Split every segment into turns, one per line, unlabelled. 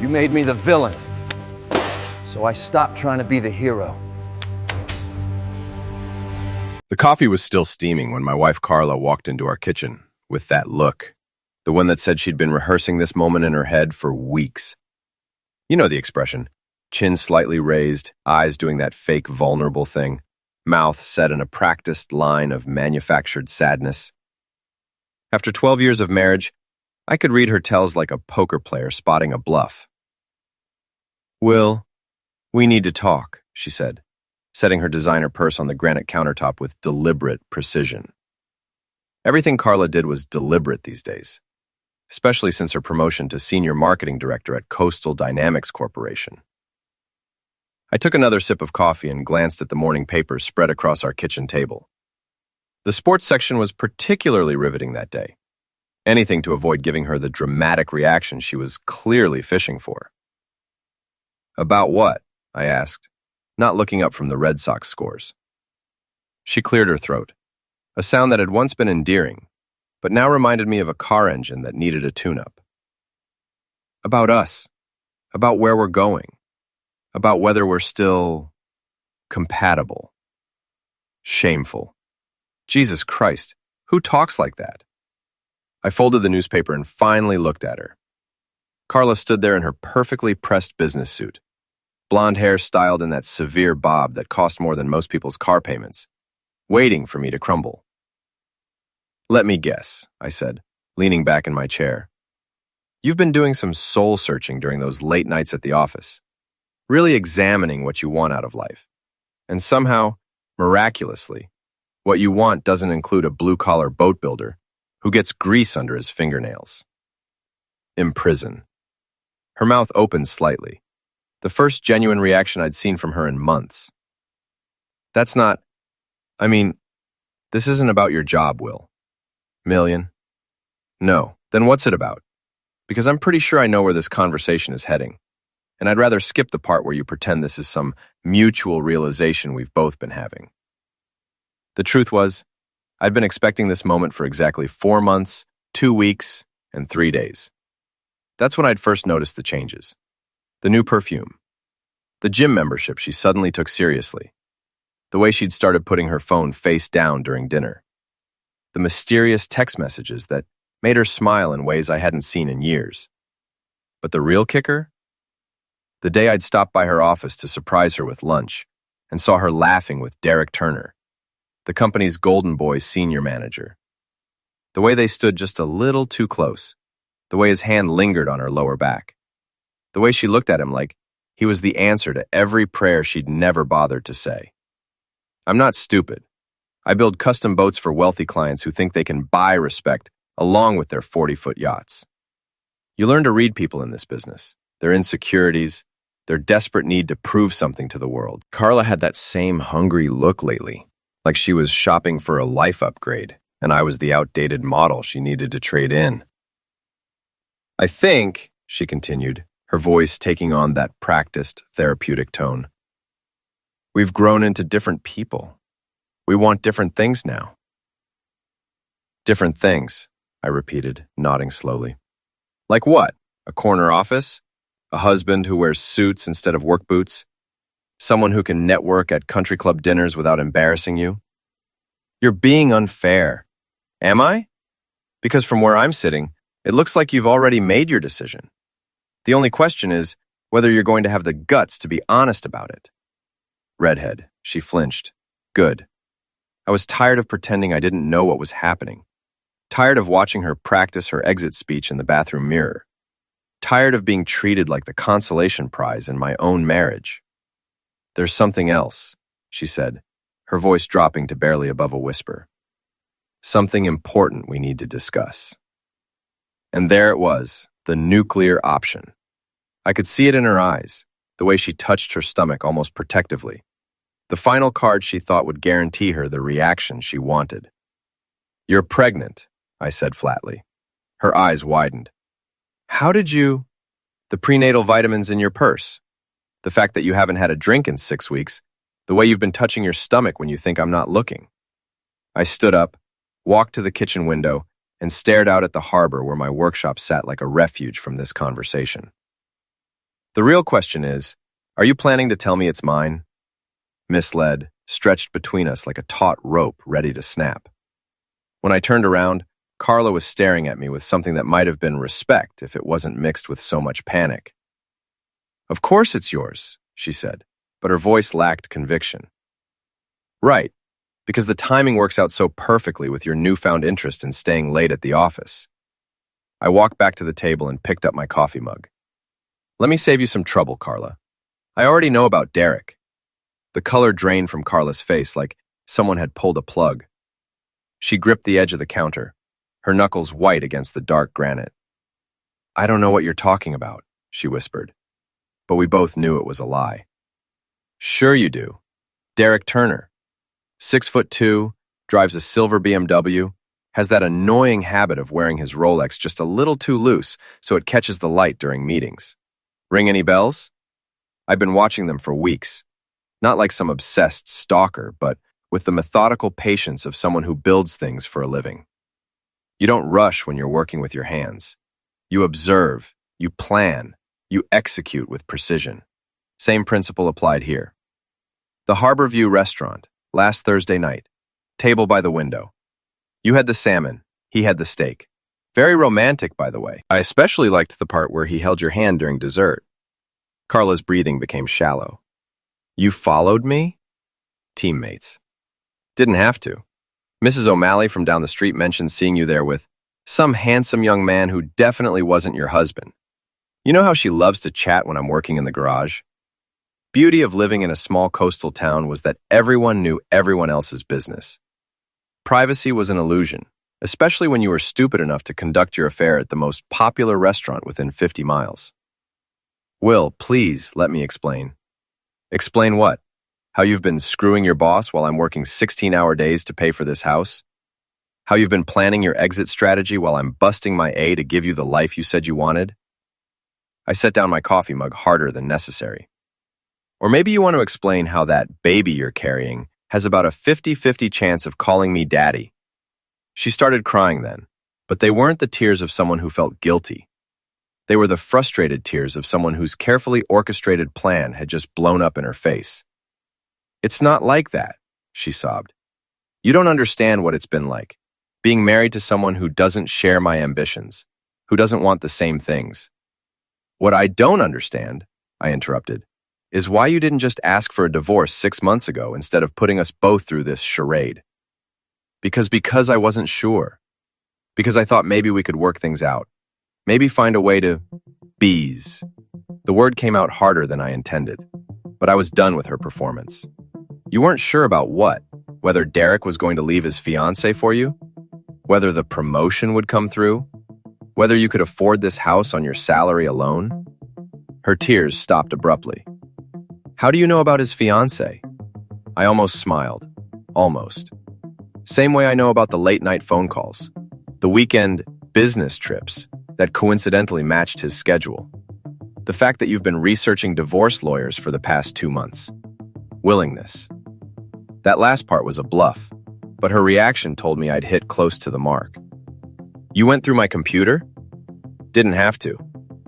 You made me the villain. So I stopped trying to be the hero.
The coffee was still steaming when my wife Carla walked into our kitchen with that look, the one that said she'd been rehearsing this moment in her head for weeks. You know the expression, chin slightly raised, eyes doing that fake vulnerable thing, mouth set in a practiced line of manufactured sadness. After 12 years of marriage, I could read her tells like a poker player spotting a bluff. "Will, we need to talk," she said, setting her designer purse on the granite countertop with deliberate precision. Everything Carla did was deliberate these days, especially since her promotion to senior marketing director at Coastal Dynamics Corporation. I took another sip of coffee and glanced at the morning papers spread across our kitchen table. The sports section was particularly riveting that day, anything to avoid giving her the dramatic reaction she was clearly fishing for. "About what?" I asked, not looking up from the Red Sox scores. She cleared her throat, a sound that had once been endearing, but now reminded me of a car engine that needed a tune-up. "About us, about where we're going, about whether we're still compatible." Shameful. Jesus Christ, who talks like that? I folded the newspaper and finally looked at her. Carla stood there in her perfectly pressed business suit, blonde hair styled in that severe bob that cost more than most people's car payments, waiting for me to crumble. "Let me guess," I said, leaning back in my chair. "You've been doing some soul-searching during those late nights at the office, really examining what you want out of life. And somehow, miraculously, what you want doesn't include a blue-collar boat builder who gets grease under his fingernails. Imprison." Her mouth opened slightly, the first genuine reaction I'd seen from her in months. "That's not... this isn't about your job, Will." "Million?" "No. Then what's it about? Because I'm pretty sure I know where this conversation is heading, and I'd rather skip the part where you pretend this is some mutual realization we've both been having." The truth was, I'd been expecting this moment for exactly 4 months, 2 weeks, and 3 days. That's when I'd first noticed the changes. The new perfume. The gym membership she suddenly took seriously. The way she'd started putting her phone face down during dinner. The mysterious text messages that made her smile in ways I hadn't seen in years. But the real kicker? The day I'd stopped by her office to surprise her with lunch and saw her laughing with Derek Turner, the company's Golden Boys senior manager. The way they stood just a little too close. The way his hand lingered on her lower back. The way she looked at him like he was the answer to every prayer she'd never bothered to say. I'm not stupid. I build custom boats for wealthy clients who think they can buy respect along with their 40-foot yachts. You learn to read people in this business, their insecurities, their desperate need to prove something to the world. Carla had that same hungry look lately, like she was shopping for a life upgrade, and I was the outdated model she needed to trade in. "I think," she continued, her voice taking on that practiced, therapeutic tone, "we've grown into different people. We want different things now." "Different things," I repeated, nodding slowly. "Like what? A corner office? A husband who wears suits instead of work boots? Someone who can network at country club dinners without embarrassing you?" "You're being unfair." "Am I? Because from where I'm sitting, it looks like you've already made your decision. The only question is whether you're going to have the guts to be honest about it." Redhead, she flinched. Good. I was tired of pretending I didn't know what was happening. Tired of watching her practice her exit speech in the bathroom mirror. Tired of being treated like the consolation prize in my own marriage. "There's something else," she said, her voice dropping to barely above a whisper. "Something important we need to discuss." And there it was, the nuclear option. I could see it in her eyes, the way she touched her stomach almost protectively. The final card she thought would guarantee her the reaction she wanted. "You're pregnant," I said flatly. Her eyes widened. "How did you—" "The prenatal vitamins in your purse. The fact that you haven't had a drink in 6 weeks. The way you've been touching your stomach when you think I'm not looking." I stood up, walked to the kitchen window, and stared out at the harbor where my workshop sat like a refuge from this conversation. The real question is, are you planning to tell me it's mine? Misled, stretched between us like a taut rope ready to snap. When I turned around, Carla was staring at me with something that might have been respect if it wasn't mixed with so much panic. Of course it's yours, she said, but her voice lacked conviction. Right, because the timing works out so perfectly with your newfound interest in staying late at the office. I walked back to the table and picked up my coffee mug. Let me save you some trouble, Carla. I already know about Derek. The color drained from Carla's face like someone had pulled a plug. She gripped the edge of the counter, her knuckles white against the dark granite. I don't know what you're talking about, she whispered. But we both knew it was a lie. Sure you do. Derek Turner. 6'2", drives a silver BMW, has that annoying habit of wearing his Rolex just a little too loose so it catches the light during meetings. Ring any bells? I've been watching them for weeks. Not like some obsessed stalker, but with the methodical patience of someone who builds things for a living. You don't rush when you're working with your hands. You observe, you plan, you execute with precision. Same principle applied here. The Harborview restaurant, last Thursday night. Table by the window. You had the salmon, he had the steak. Very romantic, by the way. I especially liked the part where he held your hand during dessert. Carla's breathing became shallow. You followed me? Teammates. Didn't have to. Mrs. O'Malley from down the street mentioned seeing you there with some handsome young man who definitely wasn't your husband. You know how she loves to chat when I'm working in the garage? Beauty of living in a small coastal town was that everyone knew everyone else's business. Privacy was an illusion, especially when you were stupid enough to conduct your affair at the most popular restaurant within 50 miles. Will, please let me explain. Explain what? How you've been screwing your boss while I'm working 16-hour days to pay for this house? How you've been planning your exit strategy while I'm busting my A to give you the life you said you wanted? I set down my coffee mug harder than necessary. Or maybe you want to explain how that baby you're carrying has about a 50-50 chance of calling me daddy. She started crying then, but they weren't the tears of someone who felt guilty. They were the frustrated tears of someone whose carefully orchestrated plan had just blown up in her face. It's not like that, she sobbed. You don't understand what it's been like, being married to someone who doesn't share my ambitions, who doesn't want the same things. What I don't understand, I interrupted, is why you didn't just ask for a divorce 6 months ago instead of putting us both through this charade. Because I wasn't sure. Because I thought maybe we could work things out. Maybe find a way to bees. The word came out harder than I intended, but I was done with her performance. You weren't sure about what? Whether Derek was going to leave his fiancée for you? Whether the promotion would come through? Whether you could afford this house on your salary alone? Her tears stopped abruptly. How do you know about his fiancée? I almost smiled. Almost. Same way I know about the late-night phone calls, the weekend business trips that coincidentally matched his schedule, the fact that you've been researching divorce lawyers for the past 2 months. Willingness. That last part was a bluff, but her reaction told me I'd hit close to the mark. You went through my computer? Didn't have to.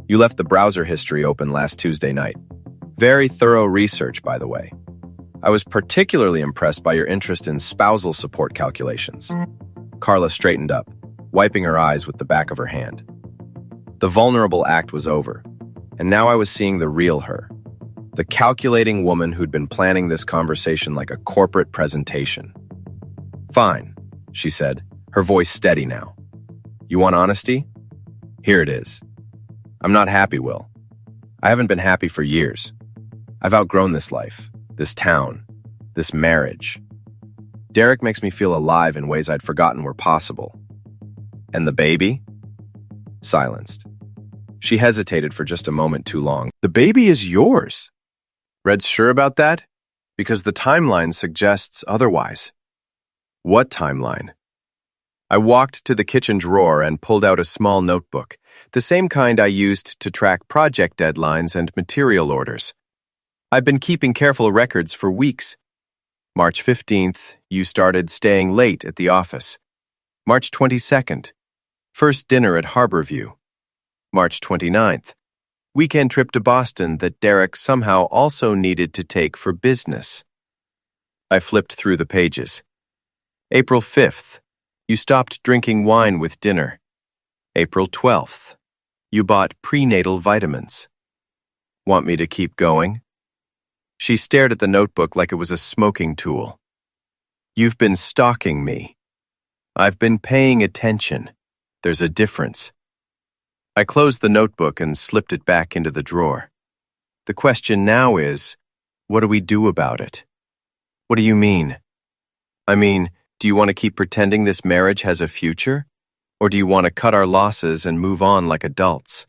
You left the browser history open last Tuesday night. Very thorough research, by the way. I was particularly impressed by your interest in spousal support calculations. Carla straightened up, wiping her eyes with the back of her hand. The vulnerable act was over, and now I was seeing the real her. The calculating woman who'd been planning this conversation like a corporate presentation. Fine, she said, her voice steady now. You want honesty? Here it is. I'm not happy, Will. I haven't been happy for years. I've outgrown this life, this town, this marriage. Derek makes me feel alive in ways I'd forgotten were possible. And the baby? Silenced. She hesitated for just a moment too long. The baby is yours. Red's sure about that? Because the timeline suggests otherwise. What timeline? I walked to the kitchen drawer and pulled out a small notebook, the same kind I used to track project deadlines and material orders. I've been keeping careful records for weeks. March 15th, you started staying late at the office. March 22nd, first dinner at Harborview. March 29th, weekend trip to Boston that Derek somehow also needed to take for business. I flipped through the pages. April 5th, you stopped drinking wine with dinner. April 12th, you bought prenatal vitamins. Want me to keep going? She stared at the notebook like it was a smoking tool. You've been stalking me. I've been paying attention. There's a difference. I closed the notebook and slipped it back into the drawer. The question now is, what do we do about it? What do you mean? I mean, do you want to keep pretending this marriage has a future? Or do you want to cut our losses and move on like adults?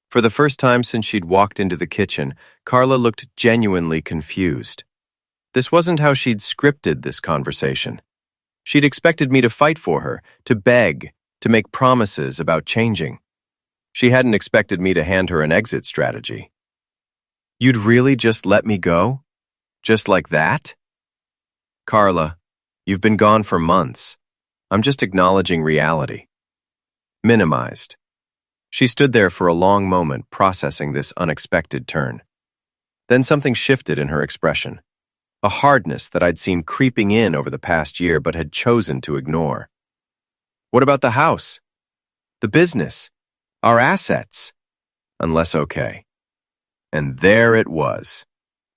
For the first time since she'd walked into the kitchen, Carla looked genuinely confused. This wasn't how she'd scripted this conversation. She'd expected me to fight for her, to beg, to make promises about changing. She hadn't expected me to hand her an exit strategy. You'd really just let me go? Just like that? Carla, you've been gone for months. I'm just acknowledging reality. Minimized. She stood there for a long moment, processing this unexpected turn. Then something shifted in her expression, a hardness that I'd seen creeping in over the past year but had chosen to ignore. What about the house? The business? Our assets? Unless okay. And there it was.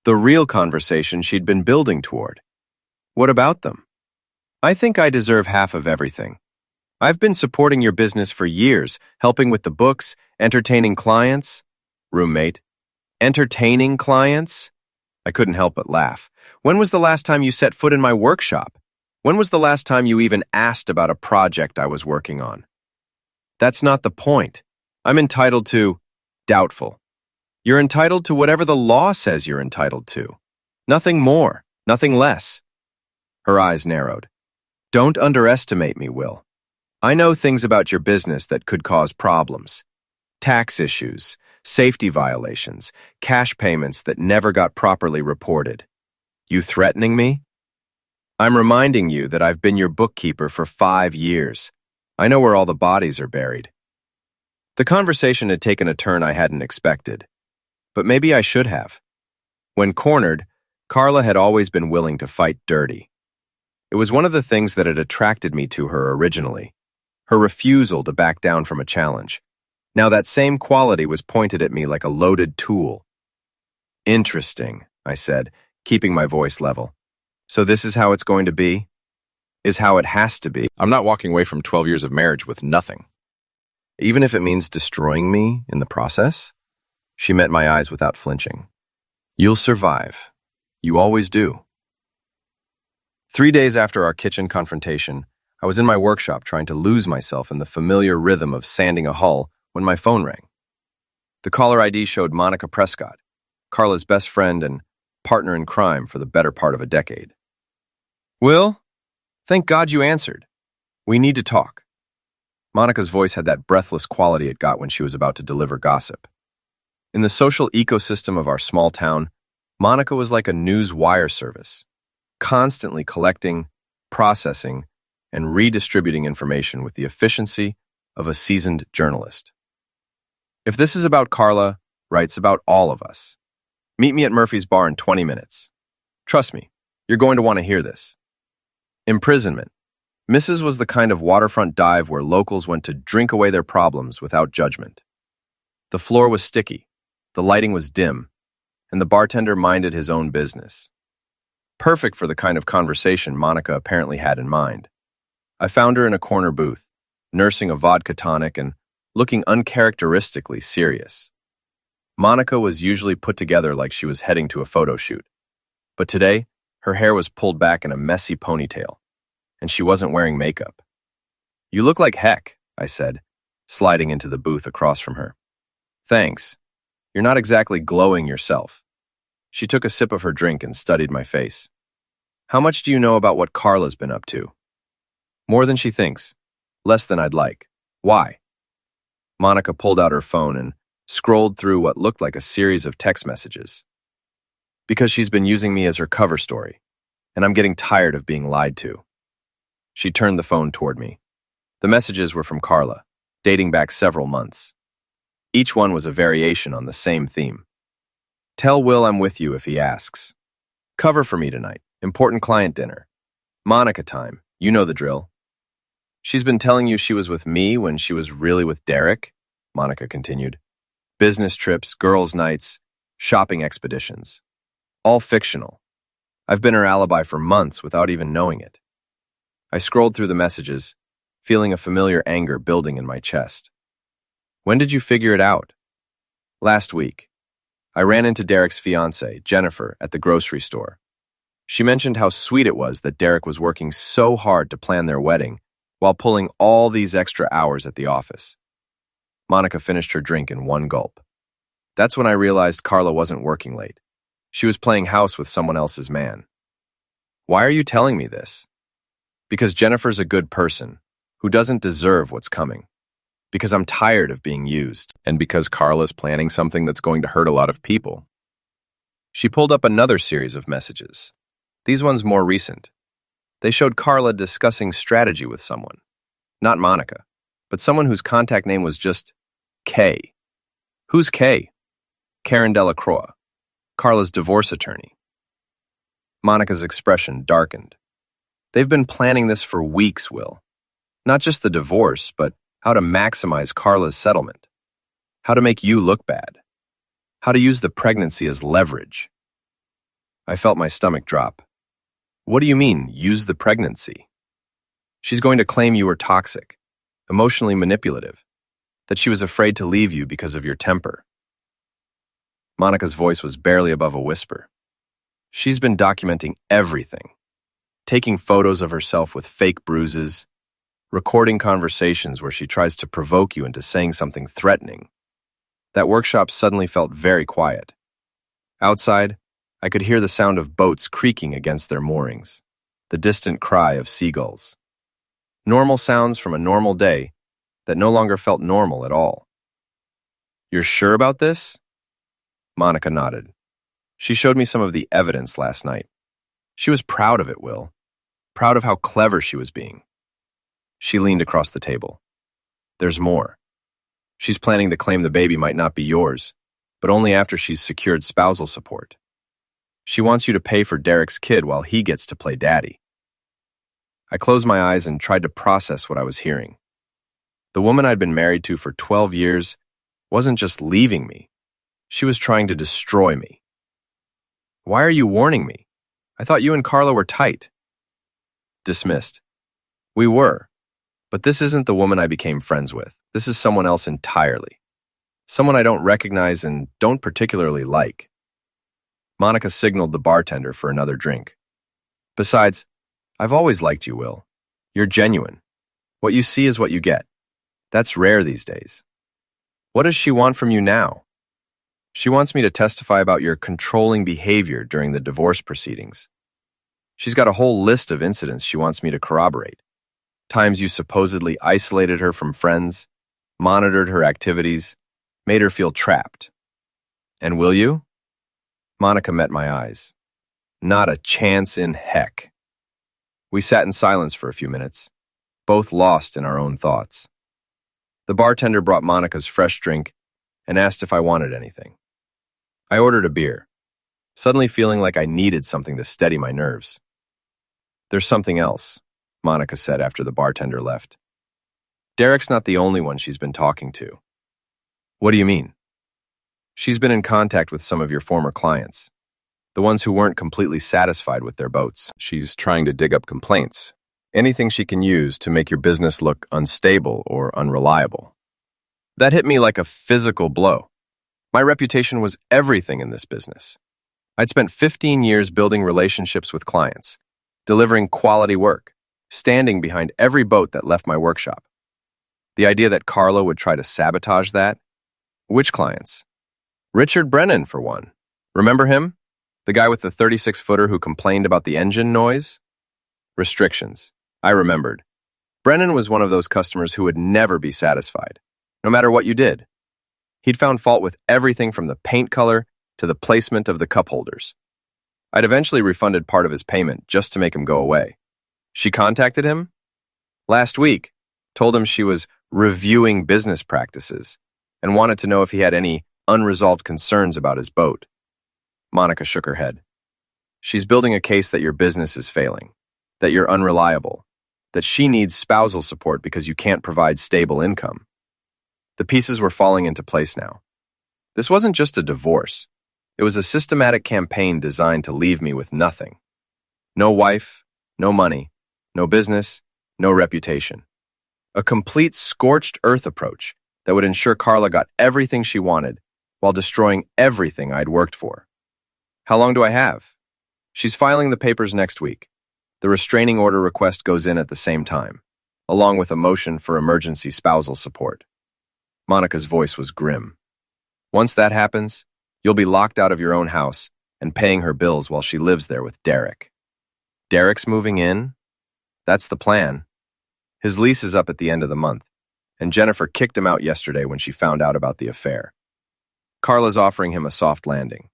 The real conversation she'd been building toward. What about them? I think I deserve half of everything. I've been supporting your business for years, helping with the books, entertaining clients. Roommate. Entertaining clients? I couldn't help but laugh. When was the last time you set foot in my workshop? When was the last time you even asked about a project I was working on? That's not the point. I'm entitled to... Doubtful. You're entitled to whatever the law says you're entitled to. Nothing more, nothing less. Her eyes narrowed. Don't underestimate me, Will. I know things about your business that could cause problems. Tax issues, safety violations, cash payments that never got properly reported. You threatening me? I'm reminding you that I've been your bookkeeper for 5 years. I know where all the bodies are buried. The conversation had taken a turn I hadn't expected. But maybe I should have. When cornered, Carla had always been willing to fight dirty. It was one of the things that had attracted me to her originally, her refusal to back down from a challenge. Now that same quality was pointed at me like a loaded tool. Interesting, I said, keeping my voice level. So this is how it's going to be? Is how it has to be. I'm not walking away from 12 years of marriage with nothing. Even if it means destroying me in the process? She met my eyes without flinching. You'll survive. You always do. 3 days after our kitchen confrontation, I was in my workshop trying to lose myself in the familiar rhythm of sanding a hull when my phone rang. The caller ID showed Monica Prescott, Carla's best friend and partner in crime for the better part of a decade. Will, thank God you answered. We need to talk. Monica's voice had that breathless quality it got when she was about to deliver gossip. In the social ecosystem of our small town, Monica was like a news wire service, constantly collecting, processing, and redistributing information with the efficiency of a seasoned journalist. If this is about Carla, writes about all of us. Meet me at Murphy's Bar in 20 minutes. Trust me, you're going to want to hear this. Imprisonment. Mrs. was the kind of waterfront dive where locals went to drink away their problems without judgment. The floor was sticky, the lighting was dim, and the bartender minded his own business. Perfect for the kind of conversation Monica apparently had in mind. I found her in a corner booth, nursing a vodka tonic and looking uncharacteristically serious. Monica was usually put together like she was heading to a photo shoot, but today, her hair was pulled back in a messy ponytail, and she wasn't wearing makeup. You look like heck, I said, sliding into the booth across from her. Thanks. You're not exactly glowing yourself. She took a sip of her drink and studied my face. How much do you know about what Carla's been up to? More than she thinks. Less than I'd like. Why? Monica pulled out her phone and scrolled through what looked like a series of text messages. Because she's been using me as her cover story, and I'm getting tired of being lied to. She turned the phone toward me. The messages were from Carla, dating back several months. Each one was a variation on the same theme. Tell Will I'm with you if he asks. Cover for me tonight. Important client dinner. Monica time. You know the drill. She's been telling you she was with me when she was really with Derek, Monica continued. Business trips, girls' nights, shopping expeditions. All fictional. I've been her alibi for months without even knowing it. I scrolled through the messages, feeling a familiar anger building in my chest. When did you figure it out? Last week. I ran into Derek's fiancée, Jennifer, at the grocery store. She mentioned how sweet it was that Derek was working so hard to plan their wedding while pulling all these extra hours at the office. Monica finished her drink in one gulp. That's when I realized Carla wasn't working late. She was playing house with someone else's man. Why are you telling me this? Because Jennifer's a good person who doesn't deserve what's coming. Because I'm tired of being used. And because Carla's planning something that's going to hurt a lot of people. She pulled up another series of messages. These ones more recent. They showed Carla discussing strategy with someone. Not Monica, but someone whose contact name was just K. Who's K? Karen Delacroix, Carla's divorce attorney. Monica's expression darkened. They've been planning this for weeks, Will. Not just the divorce, but how to maximize Carla's settlement. How to make you look bad. How to use the pregnancy as leverage. I felt my stomach drop. What do you mean, use the pregnancy? She's going to claim you were toxic, emotionally manipulative, that she was afraid to leave you because of your temper. Monica's voice was barely above a whisper. She's been documenting everything, taking photos of herself with fake bruises, recording conversations where she tries to provoke you into saying something threatening. That workshop suddenly felt very quiet. Outside, I could hear the sound of boats creaking against their moorings, the distant cry of seagulls. Normal sounds from a normal day that no longer felt normal at all. You're sure about this? Monica nodded. She showed me some of the evidence last night. She was proud of it, Will. Proud of how clever she was being. She leaned across the table. There's more. She's planning to claim the baby might not be yours, but only after she's secured spousal support. She wants you to pay for Derek's kid while he gets to play daddy. I closed my eyes and tried to process what I was hearing. The woman I'd been married to for 12 years wasn't just leaving me. She was trying to destroy me. Why are you warning me? I thought you and Carla were tight. Dismissed. We were. But this isn't the woman I became friends with. This is someone else entirely. Someone I don't recognize and don't particularly like. Monica signaled the bartender for another drink. Besides, I've always liked you, Will. You're genuine. What you see is what you get. That's rare these days. What does she want from you now? She wants me to testify about your controlling behavior during the divorce proceedings. She's got a whole list of incidents she wants me to corroborate. Times you supposedly isolated her from friends, monitored her activities, made her feel trapped. And will you? Monica met my eyes. Not a chance in heck. We sat in silence for a few minutes, both lost in our own thoughts. The bartender brought Monica's fresh drink and asked if I wanted anything. I ordered a beer, suddenly feeling like I needed something to steady my nerves. There's something else, Monica said after the bartender left. Derek's not the only one she's been talking to. What do you mean? She's been in contact with some of your former clients, the ones who weren't completely satisfied with their boats. She's trying to dig up complaints, anything she can use to make your business look unstable or unreliable. That hit me like a physical blow. My reputation was everything in this business. I'd spent 15 years building relationships with clients, delivering quality work, standing behind every boat that left my workshop. The idea that Carla would try to sabotage that? Which clients? Richard Brennan, for one. Remember him? The guy with the 36-footer who complained about the engine noise? Restrictions. I remembered. Brennan was one of those customers who would never be satisfied, no matter what you did. He'd found fault with everything from the paint color to the placement of the cup holders. I'd eventually refunded part of his payment just to make him go away. She contacted him? Last week, told him she was reviewing business practices, and wanted to know if he had any unresolved concerns about his boat. Monica shook her head. She's building a case that your business is failing, that you're unreliable, that she needs spousal support because you can't provide stable income. The pieces were falling into place now. This wasn't just a divorce. It was a systematic campaign designed to leave me with nothing. No wife, no money, no business, no reputation. A complete scorched earth approach that would ensure Carla got everything she wanted while destroying everything I'd worked for. How long do I have? She's filing the papers next week. The restraining order request goes in at the same time, along with a motion for emergency spousal support. Monica's voice was grim. Once that happens, you'll be locked out of your own house and paying her bills while she lives there with Derek. Derek's moving in? That's the plan. His lease is up at the end of the month, and Jennifer kicked him out yesterday when she found out about the affair. Carla's offering him a soft landing.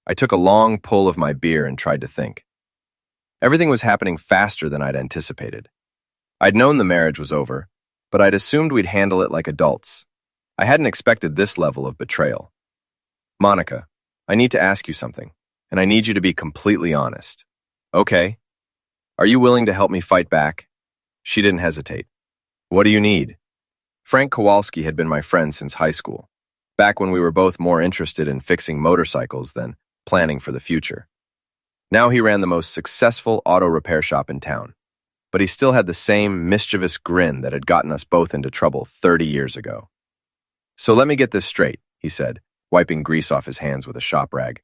I took a long pull of my beer and tried to think. Everything was happening faster than I'd anticipated. I'd known the marriage was over, but I'd assumed we'd handle it like adults. I hadn't expected this level of betrayal. Monica, I need to ask you something, and I need you to be completely honest. Okay. Are you willing to help me fight back? She didn't hesitate. What do you need? Frank Kowalski had been my friend since high school, back when we were both more interested in fixing motorcycles than planning for the future. Now he ran the most successful auto repair shop in town, but he still had the same mischievous grin that had gotten us both into trouble 30 years ago. So let me get this straight, he said, wiping grease off his hands with a shop rag.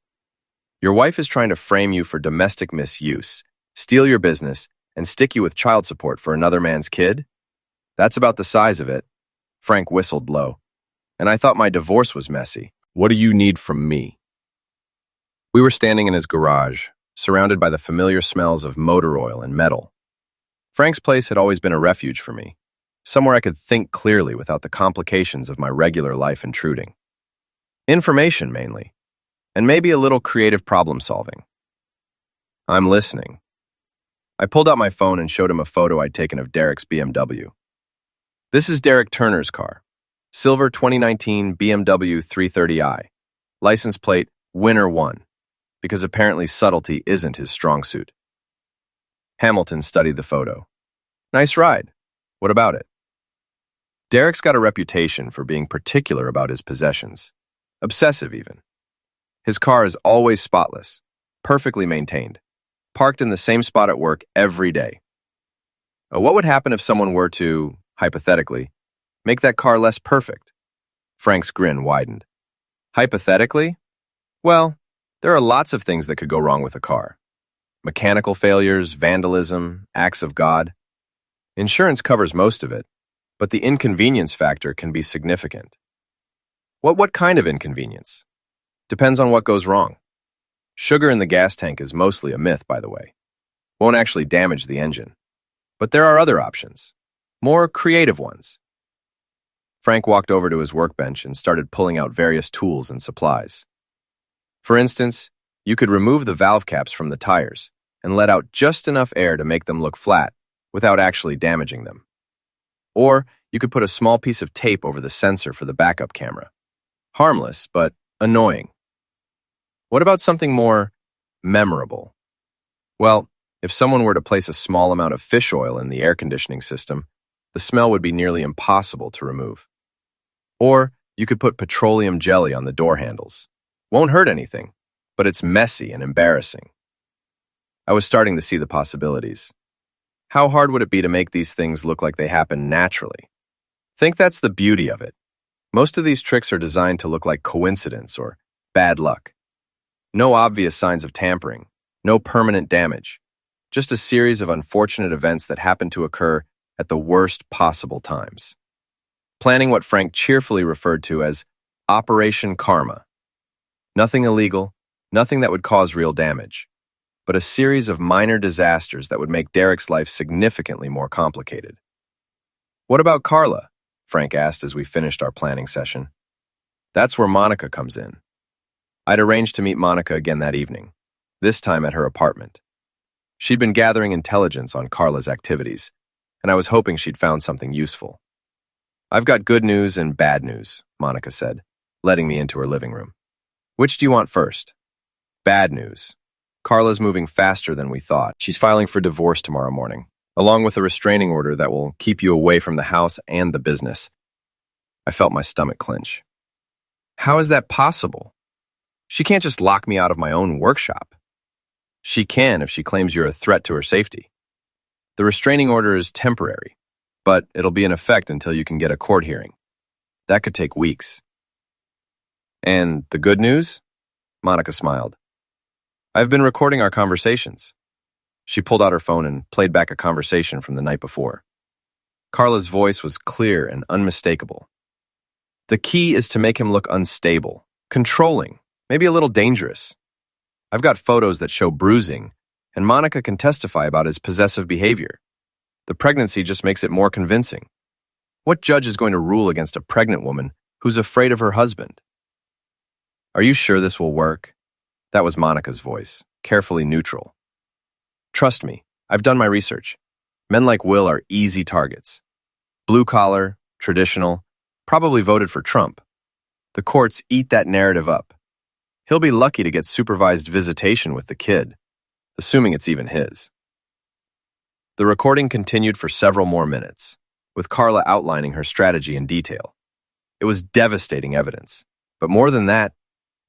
Your wife is trying to frame you for domestic misuse, steal your business, and stick you with child support for another man's kid? That's about the size of it. Frank whistled low. And I thought my divorce was messy. What do you need from me? We were standing in his garage, surrounded by the familiar smells of motor oil and metal. Frank's place had always been a refuge for me, somewhere I could think clearly without the complications of my regular life intruding. Information, mainly, and maybe a little creative problem-solving. I'm listening. I pulled out my phone and showed him a photo I'd taken of Derek's BMW. This is Derek Turner's car, silver 2019 BMW 330i, license plate Winner 1, because apparently subtlety isn't his strong suit. Hamilton studied the photo. Nice ride. What about it? Derek's got a reputation for being particular about his possessions. Obsessive, even. His car is always spotless, perfectly maintained, parked in the same spot at work every day. What would happen if someone were to, hypothetically, make that car less perfect? Frank's grin widened. Hypothetically? Well, there are lots of things that could go wrong with a car. Mechanical failures, vandalism, acts of God. Insurance covers most of it, but the inconvenience factor can be significant. What kind of inconvenience? Depends on what goes wrong. Sugar in the gas tank is mostly a myth, by the way. Won't actually damage the engine. But there are other options. More creative ones. Frank walked over to his workbench and started pulling out various tools and supplies. For instance, you could remove the valve caps from the tires and let out just enough air to make them look flat without actually damaging them. Or you could put a small piece of tape over the sensor for the backup camera. Harmless, but annoying. What about something more memorable? Well, if someone were to place a small amount of fish oil in the air conditioning system, the smell would be nearly impossible to remove. Or you could put petroleum jelly on the door handles. Won't hurt anything, but it's messy and embarrassing. I was starting to see the possibilities. How hard would it be to make these things look like they happen naturally? Think that's the beauty of it. Most of these tricks are designed to look like coincidence or bad luck. No obvious signs of tampering, no permanent damage, just a series of unfortunate events that happen to occur at the worst possible times. Planning what Frank cheerfully referred to as Operation Karma. Nothing illegal, nothing that would cause real damage, but a series of minor disasters that would make Derek's life significantly more complicated. What about Carla? Frank asked as we finished our planning session. That's where Monica comes in. I'd arranged to meet Monica again that evening, this time at her apartment. She'd been gathering intelligence on Carla's activities, and I was hoping she'd found something useful. I've got good news and bad news, Monica said, letting me into her living room. Which do you want first? Bad news. Carla's moving faster than we thought. She's filing for divorce tomorrow morning, along with a restraining order that will keep you away from the house and the business. I felt my stomach clench. How is that possible? She can't just lock me out of my own workshop. She can if she claims you're a threat to her safety. The restraining order is temporary, but it'll be in effect until you can get a court hearing. That could take weeks. And the good news? Monica smiled. I've been recording our conversations. She pulled out her phone and played back a conversation from the night before. Carla's voice was clear and unmistakable. The key is to make him look unstable, controlling, maybe a little dangerous. I've got photos that show bruising, and Monica can testify about his possessive behavior. The pregnancy just makes it more convincing. What judge is going to rule against a pregnant woman who's afraid of her husband? Are you sure this will work? That was Monica's voice, carefully neutral. Trust me, I've done my research. Men like Will are easy targets. Blue collar, traditional, probably voted for Trump. The courts eat that narrative up. He'll be lucky to get supervised visitation with the kid, assuming it's even his. The recording continued for several more minutes, with Carla outlining her strategy in detail. It was devastating evidence, but more than that,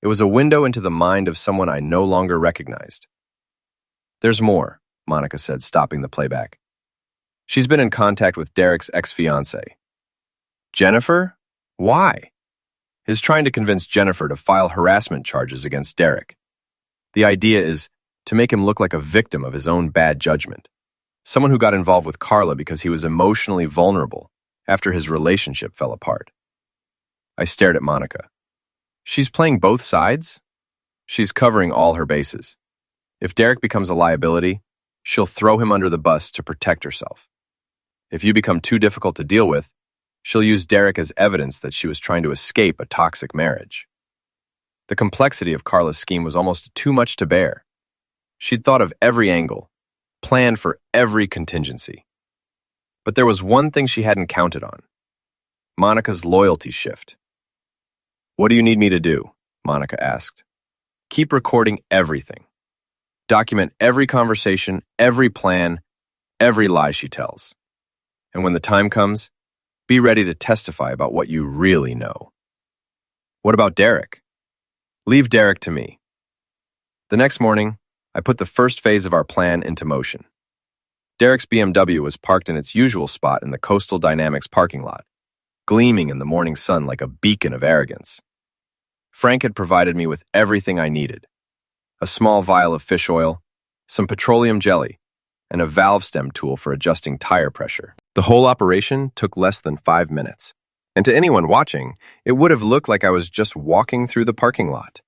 it was a window into the mind of someone I no longer recognized. There's more, Monica said, stopping the playback. She's been in contact with Derek's ex-fiancée. Jennifer? Why? He's trying to convince Jennifer to file harassment charges against Derek. The idea is to make him look like a victim of his own bad judgment, someone who got involved with Carla because he was emotionally vulnerable after his relationship fell apart. I stared at Monica. She's playing both sides? She's covering all her bases. If Derek becomes a liability, she'll throw him under the bus to protect herself. If you become too difficult to deal with, she'll use Derek as evidence that she was trying to escape a toxic marriage. The complexity of Carla's scheme was almost too much to bear. She'd thought of every angle, planned for every contingency. But there was one thing she hadn't counted on: Monica's loyalty shift. What do you need me to do? Monica asked. Keep recording everything. Document every conversation, every plan, every lie she tells. And when the time comes, be ready to testify about what you really know. What about Derek? Leave Derek to me. The next morning, I put the first phase of our plan into motion. Derek's BMW was parked in its usual spot in the Coastal Dynamics parking lot, gleaming in the morning sun like a beacon of arrogance. Frank had provided me with everything I needed: a small vial of fish oil, some petroleum jelly, and a valve stem tool for adjusting tire pressure. The whole operation took less than 5 minutes, and to anyone watching, it would have looked like I was just walking through the parking lot.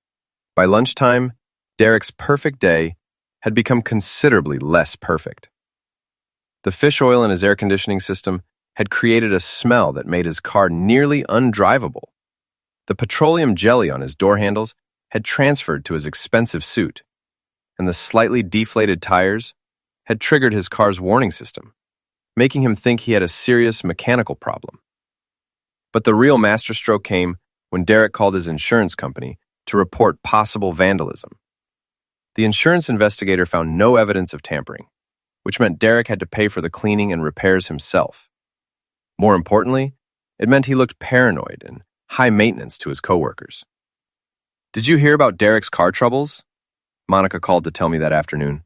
By lunchtime, Derek's perfect day had become considerably less perfect. The fish oil in his air conditioning system had created a smell that made his car nearly undrivable. The petroleum jelly on his door handles had transferred to his expensive suit, and the slightly deflated tires had triggered his car's warning system, making him think he had a serious mechanical problem. But the real masterstroke came when Derek called his insurance company to report possible vandalism. The insurance investigator found no evidence of tampering, which meant Derek had to pay for the cleaning and repairs himself. More importantly, it meant he looked paranoid and high maintenance to his coworkers. Did you hear about Derek's car troubles? Monica called to tell me that afternoon.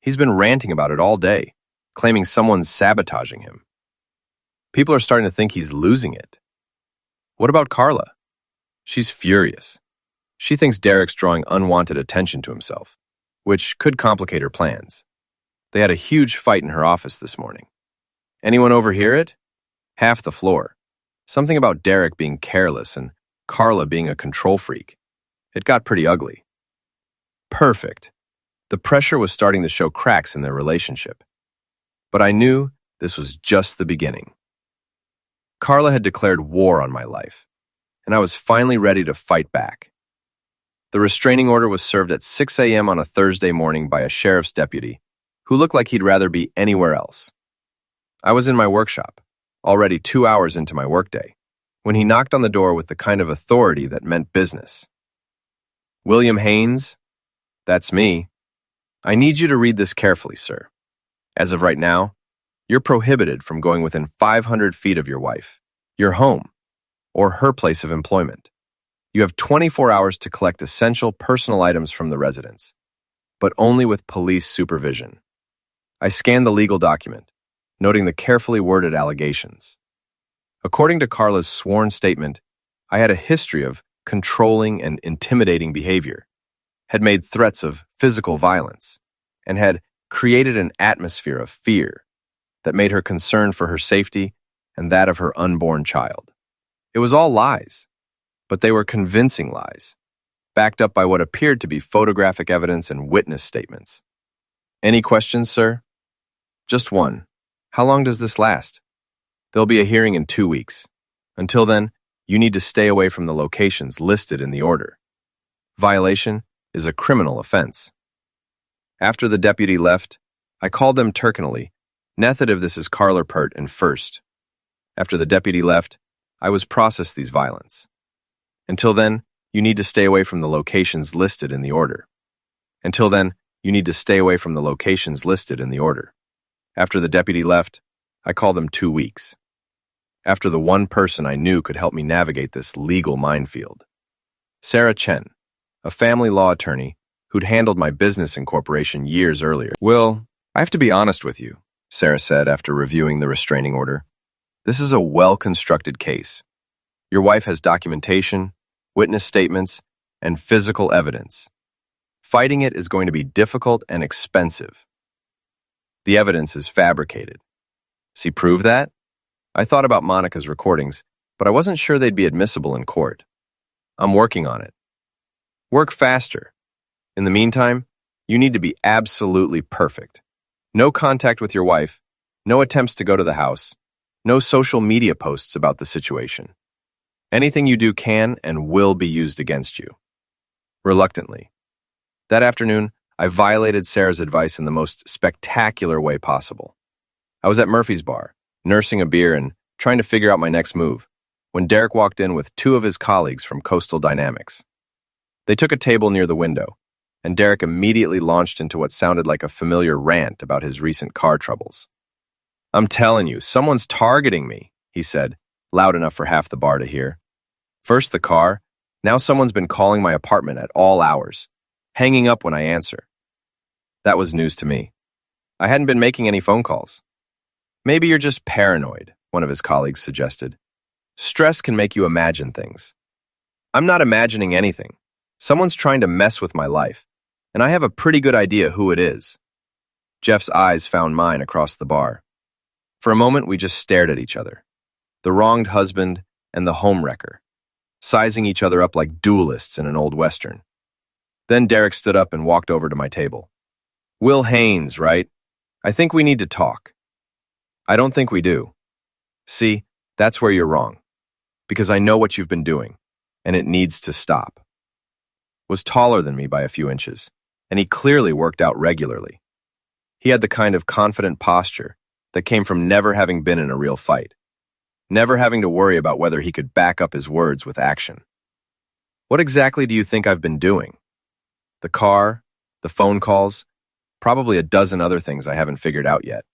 He's been ranting about it all day, claiming someone's sabotaging him. People are starting to think he's losing it. What about Carla? She's furious. She thinks Derek's drawing unwanted attention to himself, which could complicate her plans. They had a huge fight in her office this morning. Anyone overhear it? Half the floor. Something about Derek being careless and Carla being a control freak. It got pretty ugly. Perfect. The pressure was starting to show cracks in their relationship. But I knew this was just the beginning. Carla had declared war on my life, and I was finally ready to fight back. The restraining order was served at 6 a.m. on a Thursday morning by a sheriff's deputy who looked like he'd rather be anywhere else. I was in my workshop, already 2 hours into my workday, when he knocked on the door with the kind of authority that meant business. "William Haynes? That's me. I need you to read this carefully, sir. As of right now, you're prohibited from going within 500 feet of your wife, your home, or her place of employment. You have 24 hours to collect essential personal items from the residence, but only with police supervision." I scanned the legal document, noting the carefully worded allegations. According to Carla's sworn statement, I had a history of controlling and intimidating behavior, had made threats of physical violence, and had created an atmosphere of fear that made her concerned for her safety and that of her unborn child. It was all lies, but they were convincing lies, backed up by what appeared to be photographic evidence and witness statements. "Any questions, sir?" "Just one. How long does this last?" "There'll be a hearing in 2 weeks. Until then, you need to stay away from the locations listed in the order. Violation is a criminal offense." After the deputy left, I called them terkinally, "Nethative, this is Carla Pert and First." After the deputy left, I was processed these violence. "Until then, you need to stay away from the locations listed in the order. Until then, you need to stay away from the locations listed in the order." After the deputy left, I called them 2 weeks. After the one person I knew could help me navigate this legal minefield. Sarah Chen, a family law attorney who'd handled my business incorporation years earlier. "Will, I have to be honest with you," Sarah said after reviewing the restraining order. "This is a well-constructed case. Your wife has documentation, witness statements, and physical evidence. Fighting it is going to be difficult and expensive. The evidence is fabricated. See, prove that? I thought about Monica's recordings, but I wasn't sure they'd be admissible in court. I'm working on it. Work faster. In the meantime, you need to be absolutely perfect. No contact with your wife, no attempts to go to the house, no social media posts about the situation. Anything you do can and will be used against you." Reluctantly. That afternoon, I violated Sarah's advice in the most spectacular way possible. I was at Murphy's bar, nursing a beer and trying to figure out my next move, when Derek walked in with 2 of his colleagues from Coastal Dynamics. They took a table near the window, and Derek immediately launched into what sounded like a familiar rant about his recent car troubles. "I'm telling you, someone's targeting me," he said, loud enough for half the bar to hear. "First the car, now someone's been calling my apartment at all hours, hanging up when I answer." That was news to me. I hadn't been making any phone calls. "Maybe you're just paranoid," one of his colleagues suggested. "Stress can make you imagine things." "I'm not imagining anything. Someone's trying to mess with my life, and I have a pretty good idea who it is." Jeff's eyes found mine across the bar. For a moment, we just stared at each other. The wronged husband and the homewrecker, sizing each other up like duelists in an old western. Then Derek stood up and walked over to my table. "Will Haynes, right? I think we need to talk." "I don't think we do. See, that's where you're wrong. Because I know what you've been doing, and it needs to stop." Was taller than me by a few inches, and he clearly worked out regularly. He had the kind of confident posture that came from never having been in a real fight, never having to worry about whether he could back up his words with action. "What exactly do you think I've been doing?" "The car, the phone calls, probably a dozen other things I haven't figured out yet.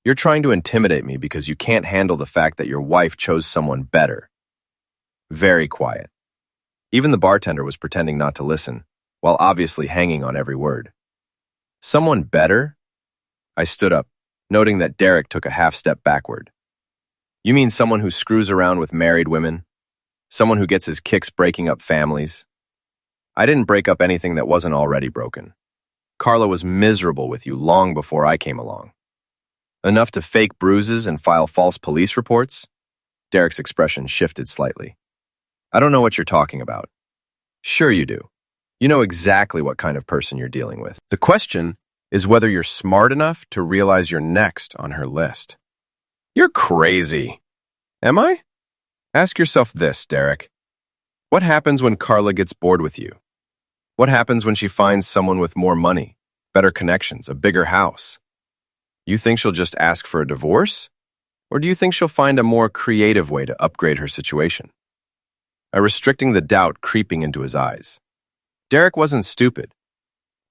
You're trying to intimidate me because you can't handle the fact that your wife chose someone better." Very quiet. Even the bartender was pretending not to listen, while obviously hanging on every word. "Someone better?" I stood up, noting that Derek took a half step backward. "You mean someone who screws around with married women? Someone who gets his kicks breaking up families?" "I didn't break up anything that wasn't already broken. Carla was miserable with you long before I came along." "Enough to fake bruises and file false police reports?" Derek's expression shifted slightly. "I don't know what you're talking about." "Sure you do. You know exactly what kind of person you're dealing with. The question is whether you're smart enough to realize you're next on her list." "You're crazy." "Am I?" Ask yourself this, Derek. What happens when Carla gets bored with you? What happens when she finds someone with more money, better connections, a bigger house? You think she'll just ask for a divorce? Or do you think she'll find a more creative way to upgrade her situation? Restricting the doubt creeping into his eyes. Derek wasn't stupid.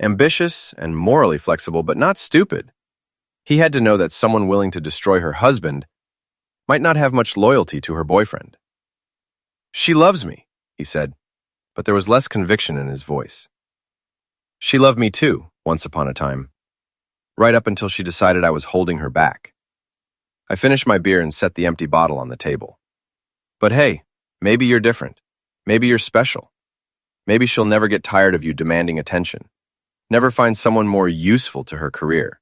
Ambitious and morally flexible, but not stupid. He had to know that someone willing to destroy her husband might not have much loyalty to her boyfriend. "She loves me," he said, but there was less conviction in his voice. "She loved me too, once upon a time, right up until she decided I was holding her back." I finished my beer and set the empty bottle on the table. "But hey, maybe you're different. Maybe you're special. Maybe she'll never get tired of you demanding attention, never find someone more useful to her career.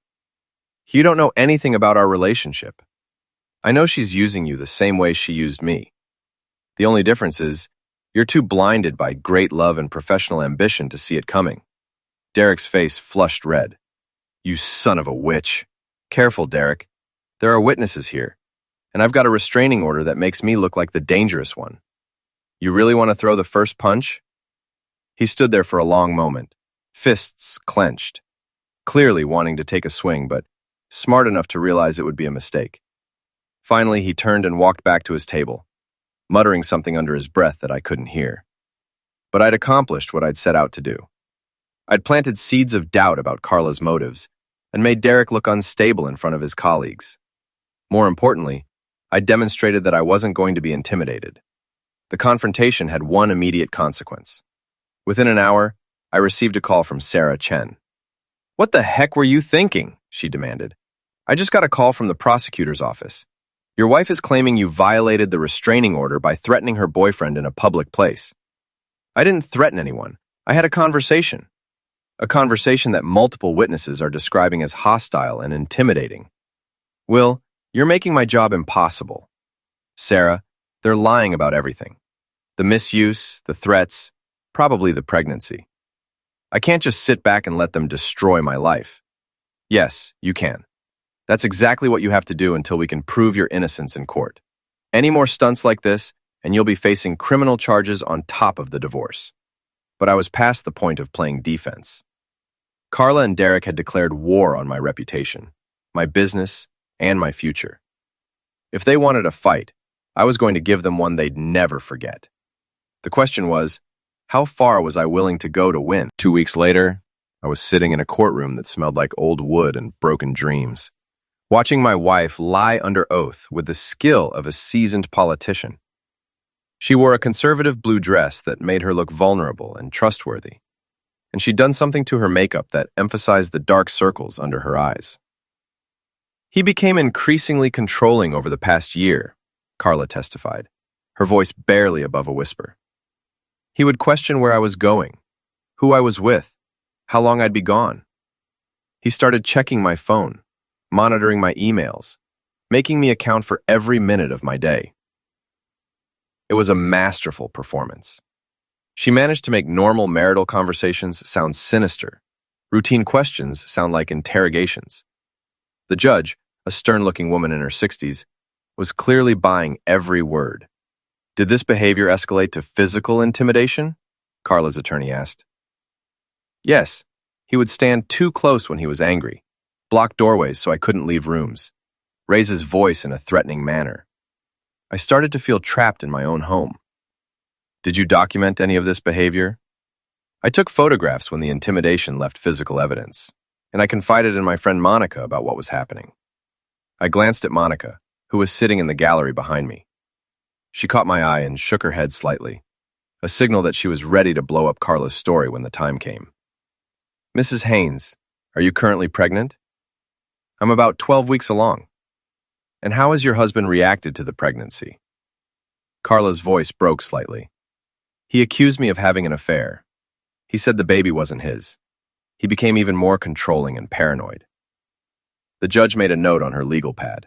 You don't know anything about our relationship. I know she's using you the same way she used me. The only difference is you're too blinded by great love and professional ambition to see it coming." Derek's face flushed red. "You son of a witch. Careful, Derek. There are witnesses here, and I've got a restraining order that makes me look like the dangerous one. You really want to throw the first punch?" He stood there for a long moment, fists clenched, clearly wanting to take a swing, but smart enough to realize it would be a mistake. Finally, he turned and walked back to his table, muttering something under his breath that I couldn't hear. But I'd accomplished what I'd set out to do. I'd planted seeds of doubt about Carla's motives and made Derek look unstable in front of his colleagues. More importantly, I'd demonstrated that I wasn't going to be intimidated. The confrontation had one immediate consequence. Within an hour, I received a call from Sarah Chen. "What the heck were you thinking?" she demanded. "I just got a call from the prosecutor's office. Your wife is claiming you violated the restraining order by threatening her boyfriend in a public place." "I didn't threaten anyone. I had a conversation. A conversation that multiple witnesses are describing as hostile and intimidating." "Will, you're making my job impossible." "Sarah, they're lying about everything. The misuse, the threats, probably the pregnancy. I can't just sit back and let them destroy my life." "Yes, you can. That's exactly what you have to do until we can prove your innocence in court. Any more stunts like this, and you'll be facing criminal charges on top of the divorce." But I was past the point of playing defense. Carla and Derek had declared war on my reputation, my business, and my future. If they wanted a fight, I was going to give them one they'd never forget. The question was, how far was I willing to go to win? 2 weeks later, I was sitting in a courtroom that smelled like old wood and broken dreams, watching my wife lie under oath with the skill of a seasoned politician. She wore a conservative blue dress that made her look vulnerable and trustworthy, and she'd done something to her makeup that emphasized the dark circles under her eyes. "He became increasingly controlling over the past year," Carla testified, her voice barely above a whisper. "He would question where I was going, who I was with, how long I'd be gone. He started checking my phone, monitoring my emails, making me account for every minute of my day." It was a masterful performance. She managed to make normal marital conversations sound sinister, routine questions sound like interrogations. The judge, a stern-looking woman in her 60s, was clearly buying every word. "Did this behavior escalate to physical intimidation?" Carla's attorney asked. "Yes, he would stand too close when he was angry, block doorways so I couldn't leave rooms, raise his voice in a threatening manner. I started to feel trapped in my own home." "Did you document any of this behavior?" "I took photographs when the intimidation left physical evidence, and I confided in my friend Monica about what was happening." I glanced at Monica, who was sitting in the gallery behind me. She caught my eye and shook her head slightly, a signal that she was ready to blow up Carla's story when the time came. "Mrs. Haynes, are you currently pregnant?" "I'm about 12 weeks along." "And how has your husband reacted to the pregnancy?" Carla's voice broke slightly. "He accused me of having an affair. He said the baby wasn't his. He became even more controlling and paranoid." The judge made a note on her legal pad.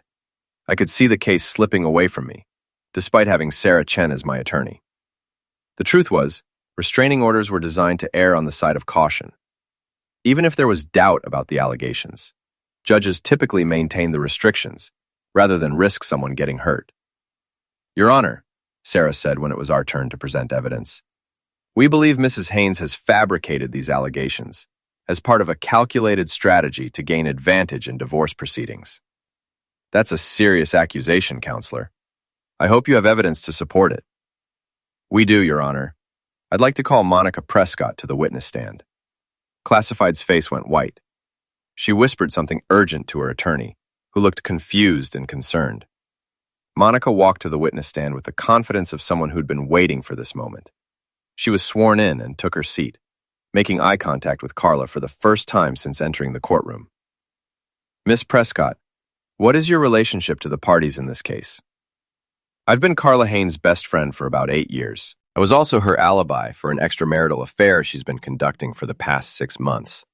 I could see the case slipping away from me, despite having Sarah Chen as my attorney. The truth was, restraining orders were designed to err on the side of caution. Even if there was doubt about the allegations, judges typically maintain the restrictions, rather than risk someone getting hurt. "Your Honor," Sarah said when it was our turn to present evidence, "we believe Mrs. Haynes has fabricated these allegations as part of a calculated strategy to gain advantage in divorce proceedings." That's a serious accusation, counselor. I hope you have evidence to support it. We do, Your Honor. I'd like to call Monica Prescott to the witness stand. Classified's face went white. She whispered something urgent to her attorney, who looked confused and concerned. Monica walked to the witness stand with the confidence of someone who'd been waiting for this moment. She was sworn in and took her seat, making eye contact with Carla for the first time since entering the courtroom. Miss Prescott, what is your relationship to the parties in this case? I've been Carla Haynes' best friend for about 8 years. I was also her alibi for an extramarital affair she's been conducting for the past 6 months.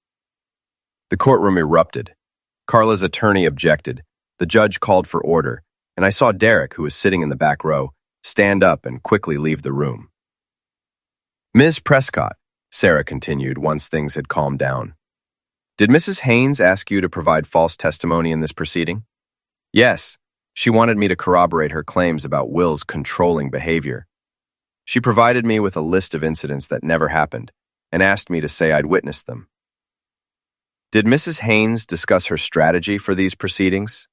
The courtroom erupted. Carla's attorney objected. The judge called for order, and I saw Derek, who was sitting in the back row, stand up and quickly leave the room. Ms. Prescott, Sarah continued once things had calmed down. Did Mrs. Haynes ask you to provide false testimony in this proceeding? Yes, she wanted me to corroborate her claims about Will's controlling behavior. She provided me with a list of incidents that never happened and asked me to say I'd witnessed them. Did Mrs. Haynes discuss her strategy for these proceedings?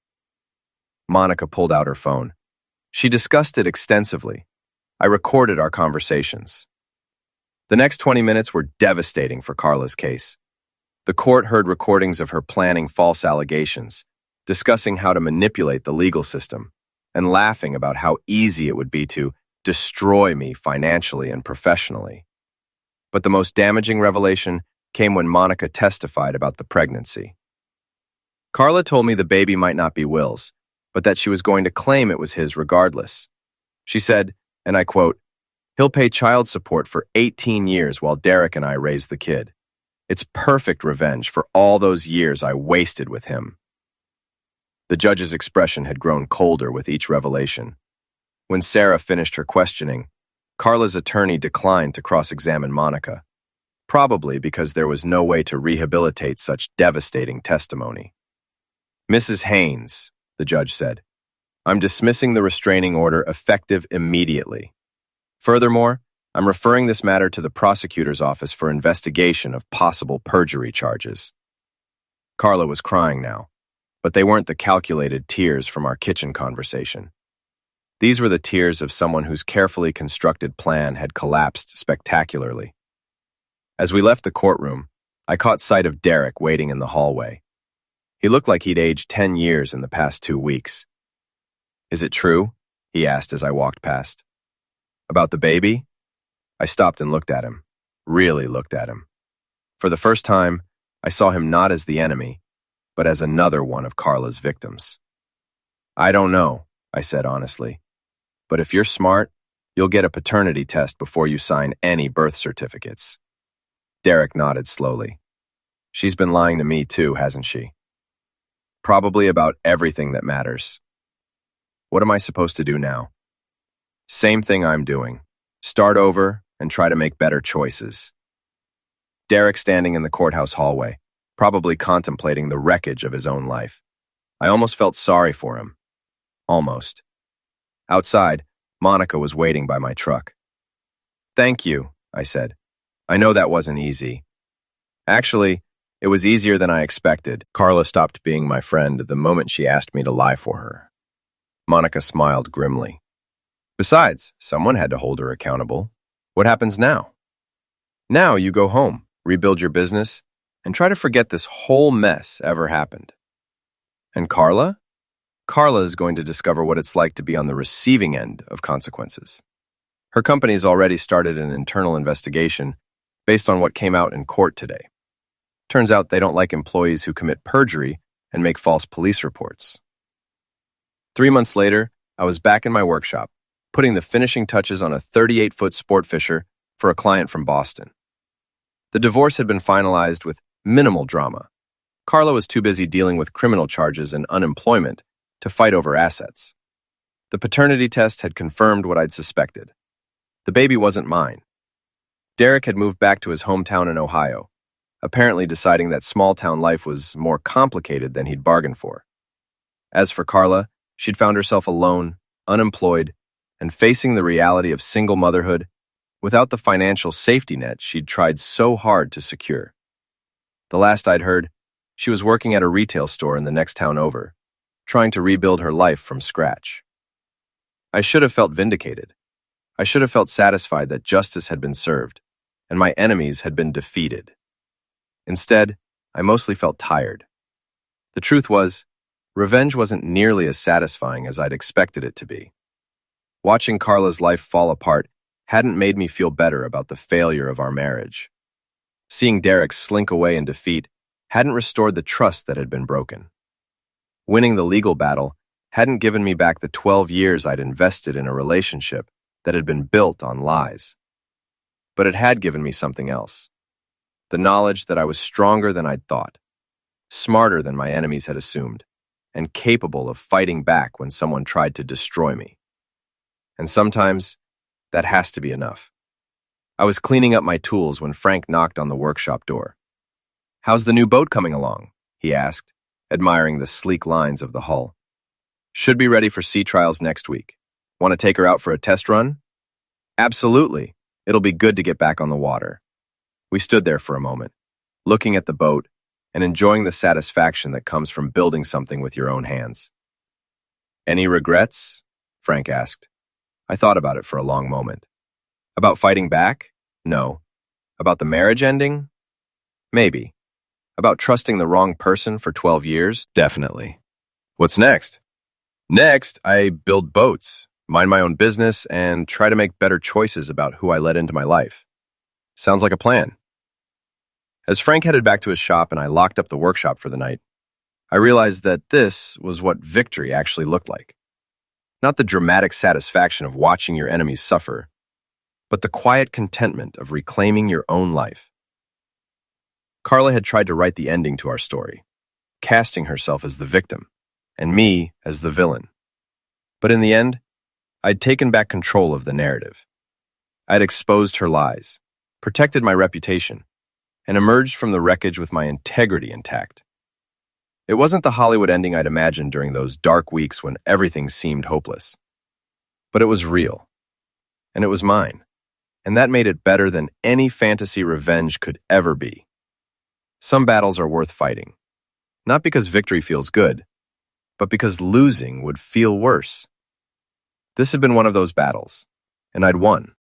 Monica pulled out her phone. She discussed it extensively. I recorded our conversations. The next 20 minutes were devastating for Carla's case. The court heard recordings of her planning false allegations, discussing how to manipulate the legal system, and laughing about how easy it would be to destroy me financially and professionally. But the most damaging revelation came when Monica testified about the pregnancy. Carla told me the baby might not be Will's, but that she was going to claim it was his regardless. She said, and I quote, "He'll pay child support for 18 years while Derek and I raise the kid. It's perfect revenge for all those years I wasted with him." The judge's expression had grown colder with each revelation. When Sarah finished her questioning, Carla's attorney declined to cross-examine Monica, probably because there was no way to rehabilitate such devastating testimony. Mrs. Haynes, the judge said, I'm dismissing the restraining order effective immediately. Furthermore, I'm referring this matter to the prosecutor's office for investigation of possible perjury charges. Carla was crying now, but they weren't the calculated tears from our kitchen conversation. These were the tears of someone whose carefully constructed plan had collapsed spectacularly. As we left the courtroom, I caught sight of Derek waiting in the hallway. He looked like he'd aged 10 years in the past 2 weeks. Is it true? He asked as I walked past. About the baby? I stopped and looked at him, really looked at him. For the first time, I saw him not as the enemy, but as another one of Carla's victims. I don't know, I said honestly. But if you're smart, you'll get a paternity test before you sign any birth certificates. Derek nodded slowly. She's been lying to me too, hasn't she? Probably about everything that matters. What am I supposed to do now? Same thing I'm doing. Start over and try to make better choices. Derek standing in the courthouse hallway, probably contemplating the wreckage of his own life. I almost felt sorry for him. Almost. Outside, Monica was waiting by my truck. Thank you, I said. I know that wasn't easy. Actually, it was easier than I expected. Carla stopped being my friend the moment she asked me to lie for her. Monica smiled grimly. Besides, someone had to hold her accountable. What happens now? Now you go home, rebuild your business, and try to forget this whole mess ever happened. And Carla? Carla is going to discover what it's like to be on the receiving end of consequences. Her company's already started an internal investigation based on what came out in court today. Turns out they don't like employees who commit perjury and make false police reports. 3 months later, I was back in my workshop, putting the finishing touches on a 38-foot sport fisher for a client from Boston. The divorce had been finalized with minimal drama. Carla was too busy dealing with criminal charges and unemployment to fight over assets. The paternity test had confirmed what I'd suspected. The baby wasn't mine. Derek had moved back to his hometown in Ohio, apparently deciding that small-town life was more complicated than he'd bargained for. As for Carla, she'd found herself alone, unemployed, and facing the reality of single motherhood without the financial safety net she'd tried so hard to secure. The last I'd heard, she was working at a retail store in the next town over, trying to rebuild her life from scratch. I should have felt vindicated. I should have felt satisfied that justice had been served, and my enemies had been defeated. Instead, I mostly felt tired. The truth was, revenge wasn't nearly as satisfying as I'd expected it to be. Watching Carla's life fall apart hadn't made me feel better about the failure of our marriage. Seeing Derek slink away in defeat hadn't restored the trust that had been broken. Winning the legal battle hadn't given me back the 12 years I'd invested in a relationship that had been built on lies. But it had given me something else. The knowledge that I was stronger than I'd thought, smarter than my enemies had assumed, and capable of fighting back when someone tried to destroy me. And sometimes, that has to be enough. I was cleaning up my tools when Frank knocked on the workshop door. "How's the new boat coming along?" he asked, admiring the sleek lines of the hull. "Should be ready for sea trials next week. Want to take her out for a test run?" "Absolutely. It'll be good to get back on the water." We stood there for a moment, looking at the boat and enjoying the satisfaction that comes from building something with your own hands. "Any regrets?" Frank asked. I thought about it for a long moment. About fighting back? No. About the marriage ending? Maybe. About trusting the wrong person for 12 years? Definitely. What's next? Next, I build boats, mind my own business, and try to make better choices about who I let into my life. Sounds like a plan. As Frank headed back to his shop and I locked up the workshop for the night, I realized that this was what victory actually looked like. Not the dramatic satisfaction of watching your enemies suffer, but the quiet contentment of reclaiming your own life. Carla had tried to write the ending to our story, casting herself as the victim, and me as the villain. But in the end, I'd taken back control of the narrative. I'd exposed her lies, protected my reputation, and emerged from the wreckage with my integrity intact. It wasn't the Hollywood ending I'd imagined during those dark weeks when everything seemed hopeless. But it was real, and it was mine, and that made it better than any fantasy revenge could ever be. Some battles are worth fighting, not because victory feels good, but because losing would feel worse. This had been one of those battles, and I'd won.